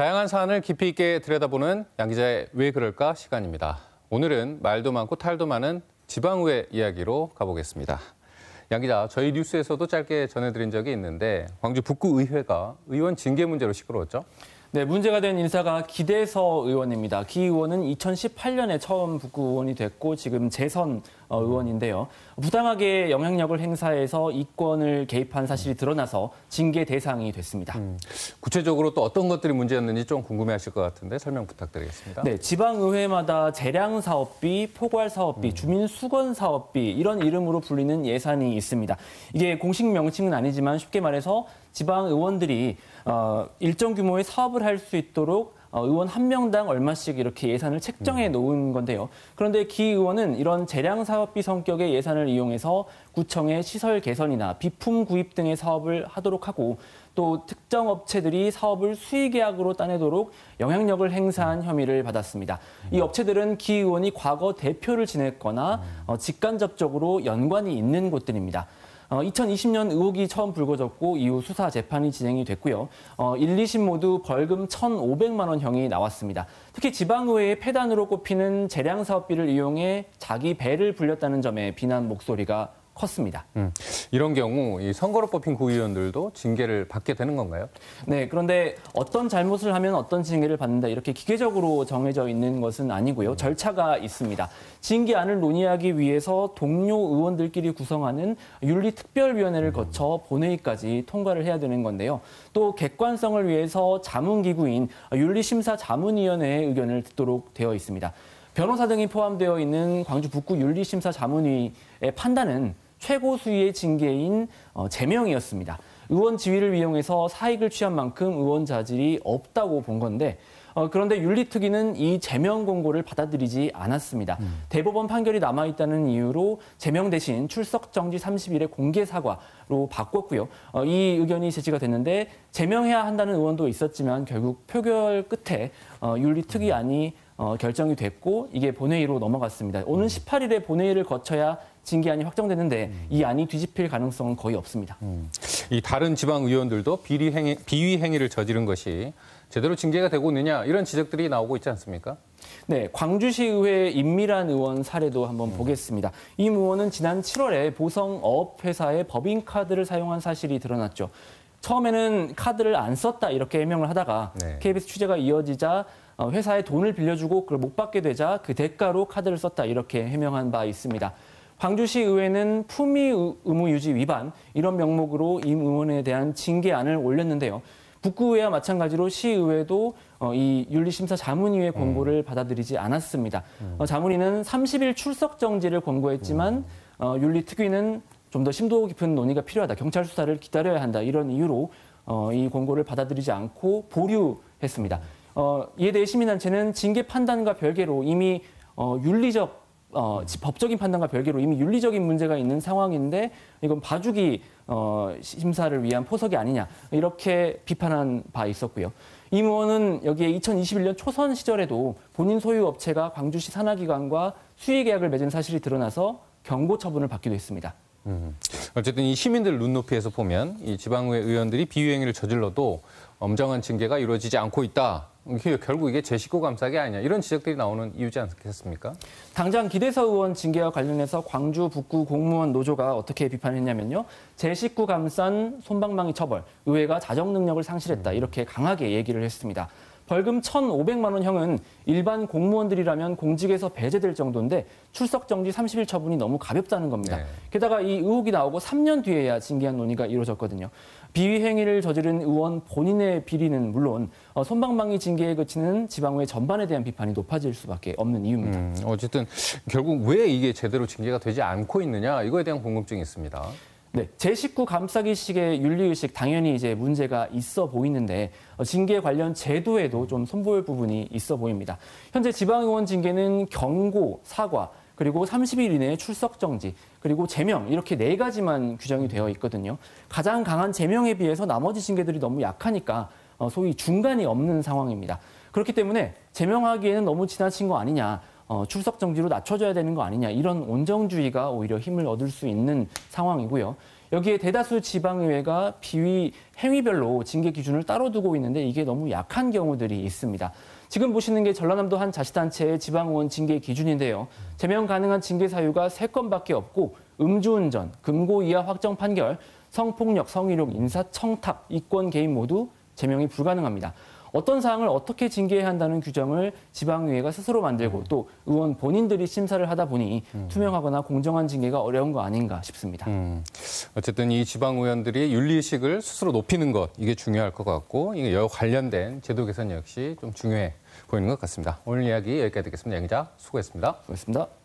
다양한 사안을 깊이 있게 들여다보는 양 기자의 왜 그럴까 시간입니다. 오늘은 말도 많고 탈도 많은 지방의회 이야기로 가보겠습니다. 양 기자, 저희 뉴스에서도 짧게 전해드린 적이 있는데 광주 북구의회가 의원 징계 문제로 시끄러웠죠? 네, 문제가 된 인사가 기대서 의원입니다. 기 의원은 2018년에 처음 북구 의원이 됐고 지금 재선 의원인데요. 부당하게 영향력을 행사해서 이권을 개입한 사실이 드러나서 징계 대상이 됐습니다. 구체적으로 또 어떤 것들이 문제였는지 좀 궁금해하실 것 같은데 설명 부탁드리겠습니다. 네, 지방의회마다 재량사업비, 포괄사업비, 주민수건사업비 이런 이름으로 불리는 예산이 있습니다. 이게 공식 명칭은 아니지만 쉽게 말해서 지방 의원들이 일정 규모의 사업을 할 수 있도록 의원 한 명당 얼마씩 이렇게 예산을 책정해 놓은 건데요. 그런데 기 의원은 이런 재량 사업비 성격의 예산을 이용해서 구청의 시설 개선이나 비품 구입 등의 사업을 하도록 하고 또 특정 업체들이 사업을 수의계약으로 따내도록 영향력을 행사한 혐의를 받았습니다. 이 업체들은 기 의원이 과거 대표를 지냈거나 직간접적으로 연관이 있는 곳들입니다. 2020년 의혹이 처음 불거졌고 이후 수사 재판이 진행이 됐고요. 1, 2심 모두 벌금 1,500만 원형이 나왔습니다. 특히 지방의회의 폐단으로 꼽히는 재량 사업비를 이용해 자기 배를 불렸다는 점에 비난 목소리가 컸습니다. 이런 경우 이 선거로 뽑힌 구의원들도 징계를 받게 되는 건가요? 네, 그런데 어떤 잘못을 하면 어떤 징계를 받는다 이렇게 기계적으로 정해져 있는 것은 아니고요. 절차가 있습니다. 징계안을 논의하기 위해서 동료 의원들끼리 구성하는 윤리특별위원회를 거쳐 본회의까지 통과를 해야 되는 건데요. 또 객관성을 위해서 자문기구인 윤리심사자문위원회의 의견을 듣도록 되어 있습니다. 변호사 등이 포함되어 있는 광주 북구 윤리심사자문위의 판단은 최고 수위의 징계인 제명이었습니다. 의원 지위를 이용해서 사익을 취한 만큼 의원 자질이 없다고 본 건데 그런데 윤리특위는 이 제명 공고를 받아들이지 않았습니다. 대법원 판결이 남아있다는 이유로 제명 대신 출석 정지 30일의 공개 사과로 바꿨고요. 이 의견이 제시가 됐는데 제명해야 한다는 의원도 있었지만 결국 표결 끝에 윤리특위안이 결정이 됐고 이게 본회의로 넘어갔습니다. 오는 18일에 본회의를 거쳐야 징계안이 확정됐는데 이 안이 뒤집힐 가능성은 거의 없습니다. 이 다른 지방 의원들도 비위 행위를 저지른 것이 제대로 징계가 되고 있느냐 이런 지적들이 나오고 있지 않습니까? 네, 광주시의회 임미란 의원 사례도 한번 보겠습니다. 임 의원은 지난 7월에 보성어업회사의 법인카드를 사용한 사실이 드러났죠. 처음에는 카드를 안 썼다 이렇게 해명을 하다가 KBS 취재가 이어지자 회사에 돈을 빌려주고 그걸 못 받게 되자 그 대가로 카드를 썼다 이렇게 해명한 바 있습니다. 광주시 의회는 품위 의무 유지 위반 이런 명목으로 임 의원에 대한 징계안을 올렸는데요. 북구의회와 마찬가지로 시의회도 이 윤리심사 자문위의 권고를 받아들이지 않았습니다. 자문위는 30일 출석 정지를 권고했지만 윤리특위는 좀 더 심도 깊은 논의가 필요하다. 경찰 수사를 기다려야 한다. 이런 이유로 이 권고를 받아들이지 않고 보류했습니다. 이에 대해 시민단체는 징계 판단과 별개로 이미 법적인 판단과 별개로 이미 윤리적인 문제가 있는 상황인데 이건 봐주기 심사를 위한 포석이 아니냐 이렇게 비판한 바 있었고요. 임 의원은 여기에 2021년 초선 시절에도 본인 소유 업체가 광주시 산하기관과 수의계약을 맺은 사실이 드러나서 경고 처분을 받기도 했습니다. 어쨌든 이 시민들 눈높이에서 보면 이 지방의회 의원들이 비위 행위를 저질러도 엄정한 징계가 이루어지지 않고 있다. 결국 이게 제 식구 감싸기 아니냐 이런 지적들이 나오는 이유지 않겠습니까? 당장 기대서 의원 징계와 관련해서 광주 북구 공무원 노조가 어떻게 비판했냐면요. 제 식구 감싼 솜방망이 처벌, 의회가 자정 능력을 상실했다 이렇게 강하게 얘기를 했습니다. 벌금 1,500만 원형은 일반 공무원들이라면 공직에서 배제될 정도인데 출석 정지 30일 처분이 너무 가볍다는 겁니다. 게다가 이 의혹이 나오고 3년 뒤에야 징계한 논의가 이루어졌거든요. 비위 행위를 저지른 의원 본인의 비리는 물론 솜방망이 징계에 그치는 지방의회 전반에 대한 비판이 높아질 수밖에 없는 이유입니다. 어쨌든 결국 왜 이게 제대로 징계가 되지 않고 있느냐 이거에 대한 궁금증이 있습니다. 네, 제 식구 감싸기식의 윤리의식 당연히 이제 문제가 있어 보이는데 징계 관련 제도에도 좀 손볼 부분이 있어 보입니다. 현재 지방의원 징계는 경고, 사과, 그리고 30일 이내에 출석 정지, 그리고 제명 이렇게 4가지만 규정이 되어 있거든요. 가장 강한 제명에 비해서 나머지 징계들이 너무 약하니까 소위 중간이 없는 상황입니다. 그렇기 때문에 제명하기에는 너무 지나친 거 아니냐. 출석 정지로 낮춰줘야 되는 거 아니냐 이런 온정주의가 오히려 힘을 얻을 수 있는 상황이고요. 여기에 대다수 지방의회가 비위 행위별로 징계 기준을 따로 두고 있는데 이게 너무 약한 경우들이 있습니다. 지금 보시는 게 전라남도 한 자치단체의 지방의원 징계 기준인데요. 제명 가능한 징계 사유가 3건밖에 없고 음주운전, 금고 이하 확정 판결, 성폭력, 성희롱, 인사청탁, 이권 개입 모두 제명이 불가능합니다. 어떤 사항을 어떻게 징계해야 한다는 규정을 지방의회가 스스로 만들고 또 의원 본인들이 심사를 하다 보니 투명하거나 공정한 징계가 어려운 거 아닌가 싶습니다. 어쨌든 이 지방 의원들이 윤리의식을 스스로 높이는 것 이게 중요할 것 같고 이게 여와 관련된 제도 개선 역시 좀 중요해 보이는 것 같습니다. 오늘 이야기 여기까지 듣겠습니다. 양 기자 수고했습니다. 고맙습니다.